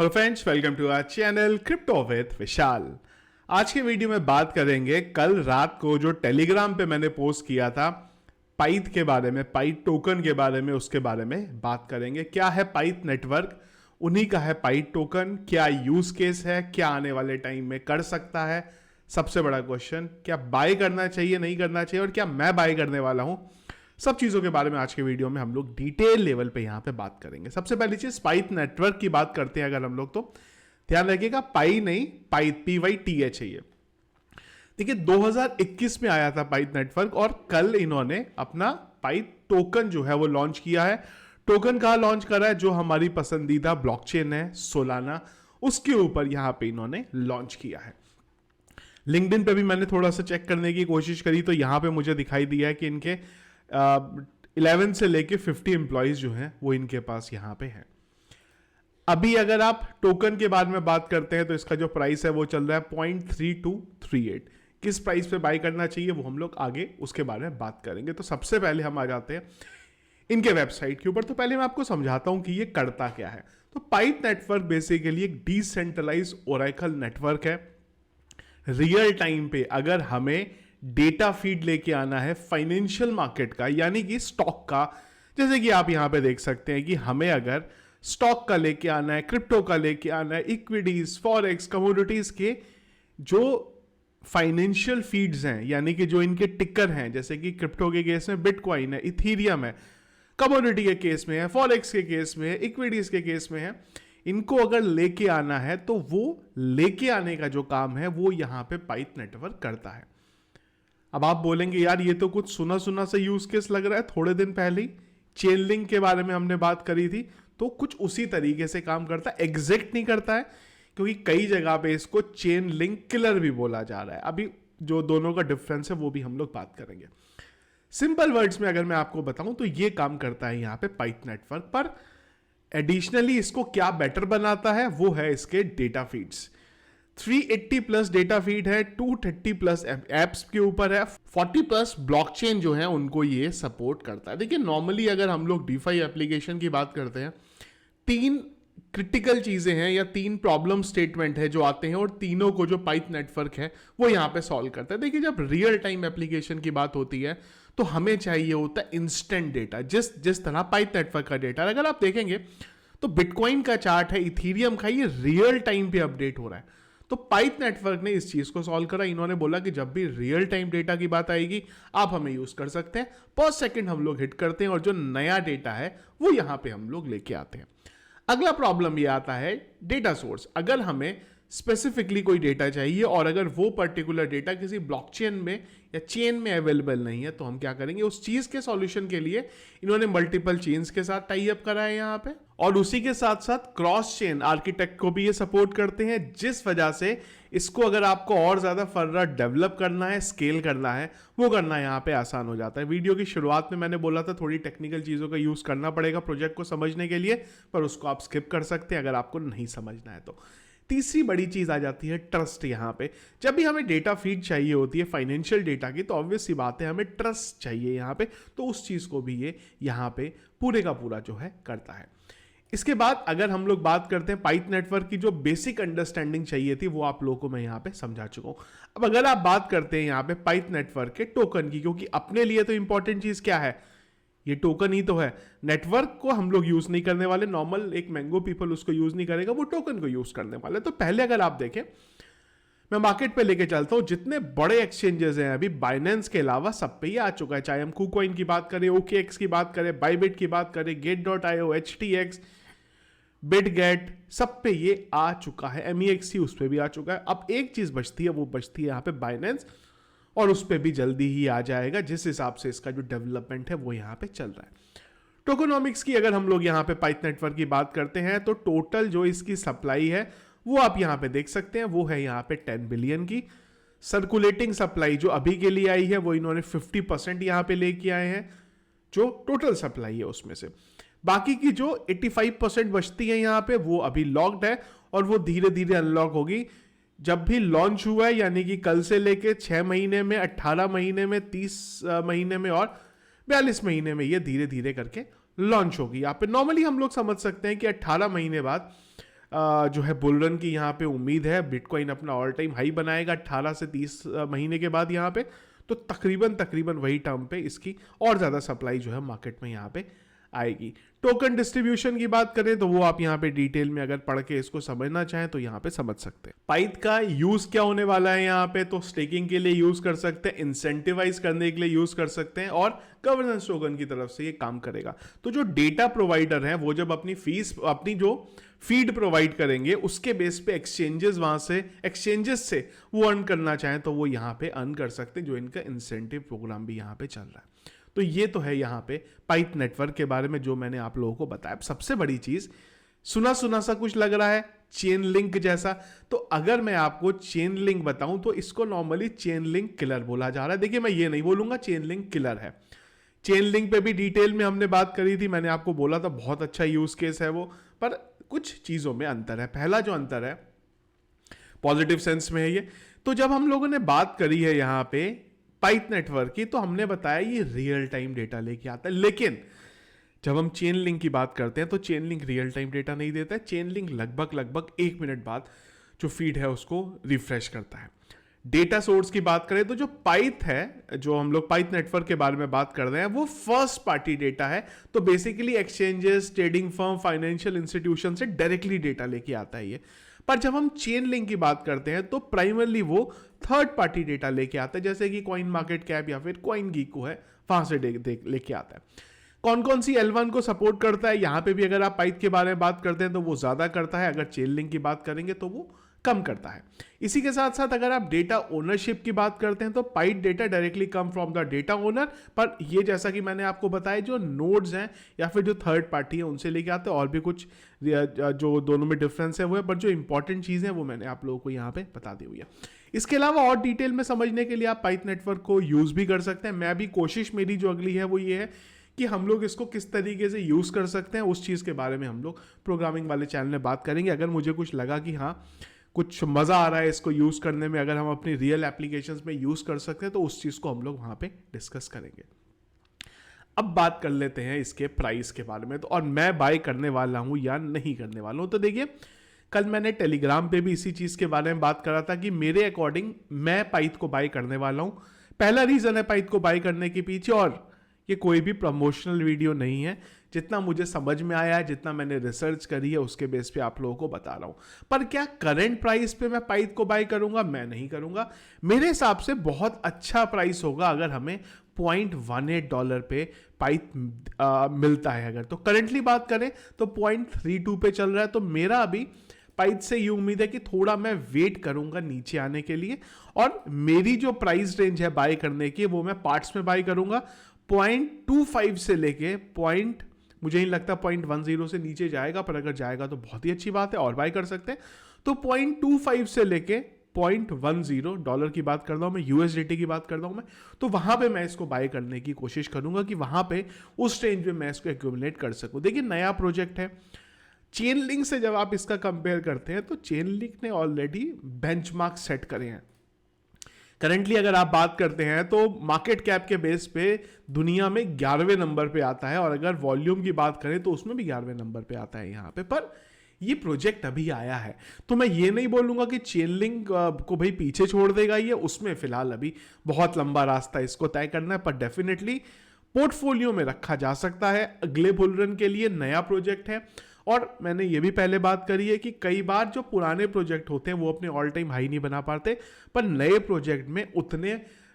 Hello friends, welcome to our channel crypto with Vishal. आज के video में बात करेंगे कल रात को जो टेलीग्राम पे मैंने पोस्ट किया था पाइथ के बारे में, पाइथ टोकन के बारे में, उसके बारे में बात करेंगे। क्या है पाइथ नेटवर्क, उन्हीं का है पाइथ टोकन, क्या यूज केस है, क्या आने वाले टाइम में कर सकता है, सबसे बड़ा क्वेश्चन क्या बाय करना चाहिए, नहीं करना चाहिए, और क्या मैं बाय करने वाला हूं, सब चीजों के बारे में आज के वीडियो में हम लोग डिटेल लेवल पे यहां पे बात करेंगे। सबसे पहली चीज पाइथ नेटवर्क की बात करते हैं अगर हम लोग, तो ध्यान रखिएगा पाई नहीं, पाइथ PYTH है ये। देखिए 2021 में आया था पाइथ नेटवर्क और कल इन्होंने अपना पाइथ टोकन जो है वो लॉन्च किया है। टोकन कहां लॉन्च करा है? जो हमारी पसंदीदा ब्लॉकचेन है सोलाना, उसके ऊपर यहां पे इन्होंने लॉन्च किया है। लिंक्डइन पे भी मैंने थोड़ा सा चेक करने की कोशिश करी तो यहां पे मुझे दिखाई दिया है कि इनके 11 से लेके 50 एम्प्लॉइज जो हैं वो इनके पास यहां पे हैं। अभी अगर आप टोकन के बारे में बात करते हैं तो इसका जो प्राइस है वो चल रहा है 0.3238। किस प्राइस पे बाय करना चाहिए वो हम लोग आगे उसके बारे में बात करेंगे। तो सबसे पहले हम आ जाते हैं इनके वेबसाइट के ऊपर। तो पहले मैं आपको समझाता हूं कि ये करता क्या है। तो पाइथ नेटवर्क बेसिकली एक डिसेंट्रलाइज ओरेकल नेटवर्क है। रियल टाइम पे अगर हमें डेटा फीड लेके आना है फाइनेंशियल मार्केट का, यानी कि स्टॉक का, जैसे कि आप यहां पे देख सकते हैं कि हमें अगर स्टॉक का लेके आना है, क्रिप्टो का लेके आना है, इक्विटीज, फॉरेक्स, कमोडिटीज के जो फाइनेंशियल फीड्स हैं, यानी कि जो इनके टिकर हैं, जैसे कि क्रिप्टो के केस में बिटकॉइन है, इथीरियम है, कमोडिटी के केस में है, फॉरेक्स के केस में है, इक्विटीज के केस में है, इनको अगर लेके आना है तो वो लेके आने का जो काम है वो यहां पे पाइथ नेटवर्क करता है। अब आप बोलेंगे यार ये तो कुछ सुना सुना सा यूज केस लग रहा है, थोड़े दिन पहले ही चेन लिंक के बारे में हमने बात करी थी, तो कुछ उसी तरीके से काम करता है। एग्जैक्ट नहीं करता है क्योंकि कई जगह पे इसको चेन लिंक किलर भी बोला जा रहा है। अभी जो दोनों का डिफरेंस है वो भी हम लोग बात करेंगे। सिंपल वर्ड्स में अगर मैं आपको बताऊं तो ये काम करता है यहां पे पाइथ नेटवर्क पर। एडिशनली इसको क्या बेटर बनाता है वो है इसके data feeds. 380 plus data feed है, 230 प्लस एप्स के ऊपर है, 40 प्लस ब्लॉकचेन जो है उनको ये सपोर्ट करता है। देखिए नॉर्मली अगर हम लोग डीफाई एप्लीकेशन की बात करते हैं, 3 क्रिटिकल चीजें हैं या 3 प्रॉब्लम स्टेटमेंट है जो आते हैं और तीनों को जो पाइथ नेटवर्क है वो यहां पे सॉल्व करता है। देखिए जब रियल टाइम एप्लीकेशन की बात होती है तो हमें चाहिए होता है इंस्टेंट डेटा, जिस तरह पाइथ नेटवर्क का डेटा। अगर आप देखेंगे तो बिटकॉइन का चार्ट है, इथीरियम का, ये रियल टाइम पे अपडेट हो रहा है। तो पाइथ नेटवर्क ने इस चीज को सॉल्व करा। इन्होंने बोला कि जब भी रियल टाइम डेटा की बात आएगी आप हमें यूज कर सकते हैं, पर सेकंड हम लोग हिट करते हैं और जो नया डेटा है वो यहां पे हम लोग लेके आते हैं। अगला प्रॉब्लम ये आता है डेटा सोर्स। अगर हमें स्पेसिफिकली कोई डेटा चाहिए और अगर वो पर्टिकुलर डेटा किसी ब्लॉकचेन में या चेन में अवेलेबल नहीं है तो हम क्या करेंगे? उस चीज के सॉल्यूशन के लिए इन्होंने मल्टीपल चेन्स के साथ टाई अप करा है यहां पे, और उसी के साथ साथ क्रॉस चेन आर्किटेक्ट को भी ये सपोर्ट करते हैं, जिस वजह से इसको अगर आपको और ज्यादा फर्दर डेवलप करना है, स्केल करना है, वो करना यहां पे आसान हो जाता है। वीडियो की शुरुआत में मैंने बोला था थोड़ी टेक्निकल चीजों का यूज करना पड़ेगा प्रोजेक्ट को समझने के लिए, पर उसको आप स्किप कर सकते हैं अगर आपको नहीं समझना है तो। तीसरी बड़ी चीज आ जाती है ट्रस्ट। यहां पे जब भी हमें डेटा फीड चाहिए होती है फाइनेंशियल डेटा की, तो ऑब्वियस सी बात है हमें ट्रस्ट चाहिए यहां पे, तो उस चीज को भी ये यहां पे पूरे का पूरा जो है करता है। इसके बाद अगर हम लोग बात करते हैं पाइथ नेटवर्क की जो बेसिक अंडरस्टैंडिंग चाहिए थी वो आप लोगों को मैं यहां पे समझा चुका हूं। अब अगर आप बात करते हैं यहां पे पाइथ नेटवर्क के टोकन की, क्योंकि अपने लिए तो इंपॉर्टेंट चीज क्या है? ये टोकन ही तो है। नेटवर्क को हम लोग यूज नहीं करने वाले, नॉर्मल एक मैंगो पीपल उसको यूज नहीं करेगा, वो टोकन को यूज करने वाले। तो पहले अगर आप देखें, मैं मार्केट पे लेके चलता हूं, जितने बड़े एक्सचेंजेस हैं अभी बाइनेंस के अलावा सब पे ये आ चुका है। चाहे हम KuCoin की बात करें, OKX की बात करें, बाइबिट की बात करें, Gate.io, HTX, बिटगेट, सब पे ये आ चुका है। MEXC उस पे भी आ चुका है। अब एक चीज बचती है, वो बचती है यहां पे बाइनेंस, और उस पे भी जल्दी ही आ जाएगा, जिस हिसाब से इसका जो डेवलपमेंट है वो यहां पे चल रहा है। टोकोनॉमिक्स की अगर हम लोग यहां पे पाइथ नेटवर्क की बात करते हैं तो टोटल जो इसकी सप्लाई है वो आप यहां पे देख सकते हैं, वो है यहां पे 10 बिलियन की। सर्कुलेटिंग सप्लाई जो अभी के लिए आई है वो इन्होंने 50% यहां पे लेके आए हैं, जो टोटल सप्लाई है उसमें से। बाकी की जो 85% बचती है यहां पे वो अभी लॉक्ड है और वो धीरे धीरे अनलॉक होगी। जब भी लॉन्च हुआ है, यानी कि कल से लेके 6 महीने में, 18 महीने में, 30 महीने में और 42 महीने में ये धीरे धीरे करके लॉन्च होगी। यहाँ पे नॉर्मली हम लोग समझ सकते हैं कि 18 महीने बाद जो है बुल रन की यहाँ पे उम्मीद है। बिटकॉइन अपना ऑल टाइम हाई बनाएगा 18 से 30 महीने के बाद यहाँ पे, तो तकरीबन वही टर्म पे इसकी और ज़्यादा सप्लाई जो है मार्केट में यहाँ पे आएगी। टोकन डिस्ट्रीब्यूशन की बात करें तो वो आप यहाँ पे डिटेल में अगर पढ़ के इसको समझना चाहें तो यहाँ पे समझ सकते हैं। पाइथ का यूज क्या होने वाला है यहाँ पे, तो स्टेकिंग के लिए यूज कर सकते हैं, इंसेंटिवाइज करने के लिए यूज कर सकते हैं, और गवर्नेंस टोकन की तरफ से ये काम करेगा। तो जो डेटा प्रोवाइडर है वो जब अपनी जो फीड प्रोवाइड करेंगे उसके बेस पे एक्सचेंजेस से वो अर्न करना चाहें तो वो यहाँ पे अर्न कर सकते हैं, जो इनका इंसेंटिव प्रोग्राम भी यहाँ पे चल रहा है। तो ये तो है यहाँ पे पाइथ नेटवर्क के बारे में जो मैंने आप लोगों को बताया। सबसे बड़ी चीज, सुना सा कुछ लग रहा है चेन लिंक जैसा, तो अगर मैं आपको चेन लिंक बताऊं तो इसको नॉर्मली चेन लिंक किलर बोला जा रहा है। देखिए मैं ये नहीं बोलूंगा चेन लिंक किलर है। चेन लिंक पे भी डिटेल में हमने बात करी थी, मैंने आपको बोला था बहुत अच्छा यूज केस है वो, पर कुछ चीजों में अंतर है। पहला जो अंतर है पॉजिटिव सेंस में है ये, तो जब हम लोगों ने बात करी है यहाँ पे पाइथ नेटवर्क की तो हमने बताया ये रियल टाइम डेटा लेके आता है, लेकिन जब हम चेन लिंक की बात करते हैं तो chain link real time data नहीं देता है। चेन लिंक लगभग 1 मिनट बाद जो फीड है उसको रिफ्रेश करता है। डेटा सोर्स की बात करें तो जो पाइथ है, जो हम लोग पाइथ नेटवर्क के बारे में बात कर रहे हैं, वो फर्स्ट पार्टी डेटा है। तो basically exchanges, trading firm, financial institution से डायरेक्टली डेटा लेके आता है ये। पर जब हम चेन लिंक की बात करते हैं तो प्राइमरली वो थर्ड पार्टी डेटा लेके आता है, जैसे कि कॉइन मार्केट कैप या फिर कॉइन गीको है, वहां से लेके आता है। कौन कौन सी L1 को सपोर्ट करता है, यहां पे भी अगर आप पाइथ के बारे में बात करते हैं तो वो ज्यादा करता है, अगर चेन लिंक की बात करेंगे तो वो कम करता है। इसी के साथ साथ अगर आप डेटा ओनरशिप की बात करते हैं तो path data directly come from the data owner, पर ये जैसा कि मैंने आपको बताया जो नोड्स हैं या फिर जो थर्ड पार्टी है उनसे लेके आते हैं। और भी कुछ जो दोनों में डिफरेंस है वो है, पर जो इंपॉर्टेंट चीज़ है वो मैंने आप लोगों को यहाँ पे बता दी हुई है। इसके अलावा और डिटेल में समझने के लिए आप पाइथ नेटवर्क को यूज भी कर सकते हैं। मैं भी कोशिश मेरी जो अगली है वो ये है कि हम लोग इसको किस तरीके से यूज कर सकते हैं, उस चीज़ के बारे में हम लोग प्रोग्रामिंग वाले चैनल में बात करेंगे। अगर मुझे कुछ लगा कि हाँ कुछ मज़ा आ रहा है इसको यूज़ करने में, अगर हम अपनी रियल एप्लीकेशंस में यूज़ कर सकते हैं तो उस चीज़ को हम लोग वहाँ पे डिस्कस करेंगे। अब बात कर लेते हैं इसके प्राइस के बारे में, तो और मैं बाय करने वाला हूँ या नहीं करने वाला हूँ। तो देखिए कल मैंने टेलीग्राम पे भी इसी चीज़ के बारे में बात करा था कि मेरे अकॉर्डिंग मैं पाइथ को बाय करने वाला हूँ। पहला रीज़न है पाइथ को बाय करने के पीछे, और ये कोई भी प्रमोशनल वीडियो नहीं है, जितना मुझे समझ में आया है, जितना मैंने रिसर्च करी है उसके बेस पे आप लोगों को बता रहा हूं। पर क्या करंट प्राइस पे मैं पाइथ को बाय करूंगा? मैं नहीं करूंगा। मेरे हिसाब से बहुत अच्छा प्राइस होगा अगर हमें $0.18 पे पाइथ मिलता है। अगर तो करंटली बात करें तो 0.32 पे चल रहा है, तो मेरा अभी पाइथ से ये उम्मीद है कि थोड़ा मैं वेट करूंगा नीचे आने के लिए, और मेरी जो प्राइस रेंज है बाय करने की वो मैं पार्ट्स में बाय करूंगा। 0.25 से लेके मुझे नहीं लगता 0.10 से नीचे जाएगा, पर अगर जाएगा तो बहुत ही अच्छी बात है और बाय कर सकते हैं। तो 0.25 से लेके 0.10 डॉलर की बात कर रहा हूं मैं, USDT की बात कर रहा हूं मैं, तो वहां पे मैं इसको बाय करने की कोशिश करूंगा कि वहां पे उस रेंज में मैं इसको एक्यूमुलेट कर सकूं। देखिए नया प्रोजेक्ट है, चेन लिंक से जब आप इसका कंपेयर करते हैं तो चेन लिंक ने ऑलरेडी बेंचमार्क सेट करे हैं। करंटली अगर आप बात करते हैं तो मार्केट कैप के बेस पे दुनिया में 11वें नंबर पे आता है, और अगर वॉल्यूम की बात करें तो उसमें भी 11वें नंबर पे आता है यहाँ पे। पर ये प्रोजेक्ट अभी आया है, तो मैं ये नहीं बोलूंगा कि चेन लिंक को भाई पीछे छोड़ देगा ये, उसमें फिलहाल अभी बहुत लंबा रास्ता इसको तय करना है, पर डेफिनेटली पोर्टफोलियो में रखा जा सकता है। अगले बुल रन के लिए नया प्रोजेक्ट है, और मैंने ये भी पहले बात करी है कि कई बार जो पुराने प्रोजेक्ट होते हैं वो अपने ऑल टाइम हाई नहीं बना पाते, पर नए प्रोजेक्ट में उतने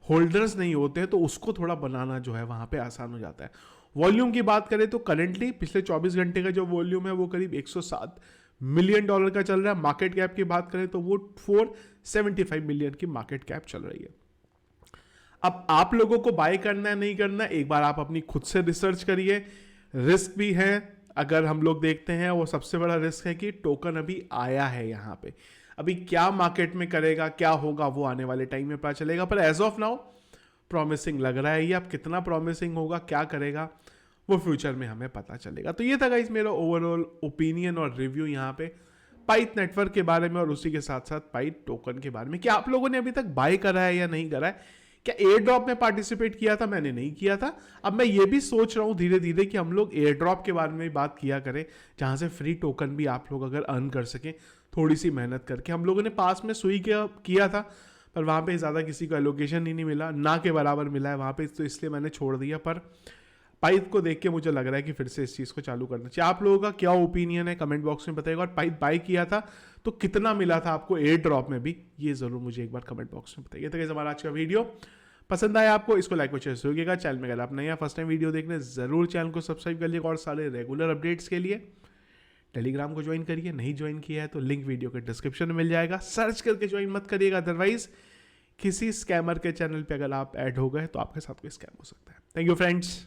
होल्डर्स नहीं होते, तो उसको थोड़ा बनाना जो है वहां पे आसान हो जाता है। वॉल्यूम की बात करें तो करंटली पिछले 24 घंटे का जो वॉल्यूम है वो करीब $107 मिलियन का चल रहा है। मार्केट कैप की बात करें तो वो 475 मिलियन की मार्केट कैप चल रही है। अब आप लोगों को बाय करना है नहीं करना, एक बार आप अपनी खुद से रिसर्च करिए। रिस्क भी है, अगर हम लोग देखते हैं वो सबसे बड़ा रिस्क है कि टोकन अभी आया है यहाँ पे, अभी क्या मार्केट में करेगा, क्या होगा, वो आने वाले टाइम में पता चलेगा। पर एज ऑफ नाउ प्रॉमिसिंग लग रहा है ये। अब कितना प्रॉमिसिंग होगा, क्या करेगा, वो फ्यूचर में हमें पता चलेगा। तो ये था गाइस मेरा ओवरऑल ओपिनियन और रिव्यू यहाँ पे पाइथ नेटवर्क के बारे में, और उसी के साथ साथ पाइथ टोकन के बारे में। क्या आप लोगों ने अभी तक बाय करा है या नहीं करा है, क्या एयर ड्रॉप में पार्टिसिपेट किया था? मैंने नहीं किया था। अब मैं ये भी सोच रहा हूँ धीरे धीरे कि हम लोग एयर ड्रॉप के बारे में भी बात किया करें, जहाँ से फ्री टोकन भी आप लोग अगर अर्न कर सकें थोड़ी सी मेहनत करके। हम लोगों ने पास में सुई किया था, पर वहाँ पे ज़्यादा किसी को एलोकेशन ही नहीं मिला, ना के बराबर मिला है वहाँ पे, तो इसलिए मैंने छोड़ दिया। पर पाइप को देख के मुझे लग रहा है कि फिर से इस चीज़ को चालू करना चाहिए। आप लोगों का क्या ओपिनियन है कमेंट बॉक्स में बताइएगा। और पाइप बाय किया था तो कितना मिला था आपको एयर ड्रॉप में भी, ये ज़रूर मुझे एक बार कमेंट बॉक्स में बताइए। तो कैसे हमारा आज का वीडियो पसंद आया आपको, इसको लाइक और शेयर जरूर कीजिएगा। चैनल में अगर आप नहीं है फर्स्ट टाइम वीडियो देखने, ज़रूर चैनल को सब्सक्राइब कर लीजिएगा। और सारे रेगुलर अपडेट्स के लिए टेलीग्राम को ज्वाइन करिए, नहीं ज्वाइन किया है तो लिंक वीडियो के डिस्क्रिप्शन में मिल जाएगा, सर्च करके ज्वाइन मत करिएगा, अदरवाइज किसी स्कैमर के चैनल पे अगर आप ऐड हो गए तो आपके साथ कोई स्कैम हो सकता है। Thank you friends.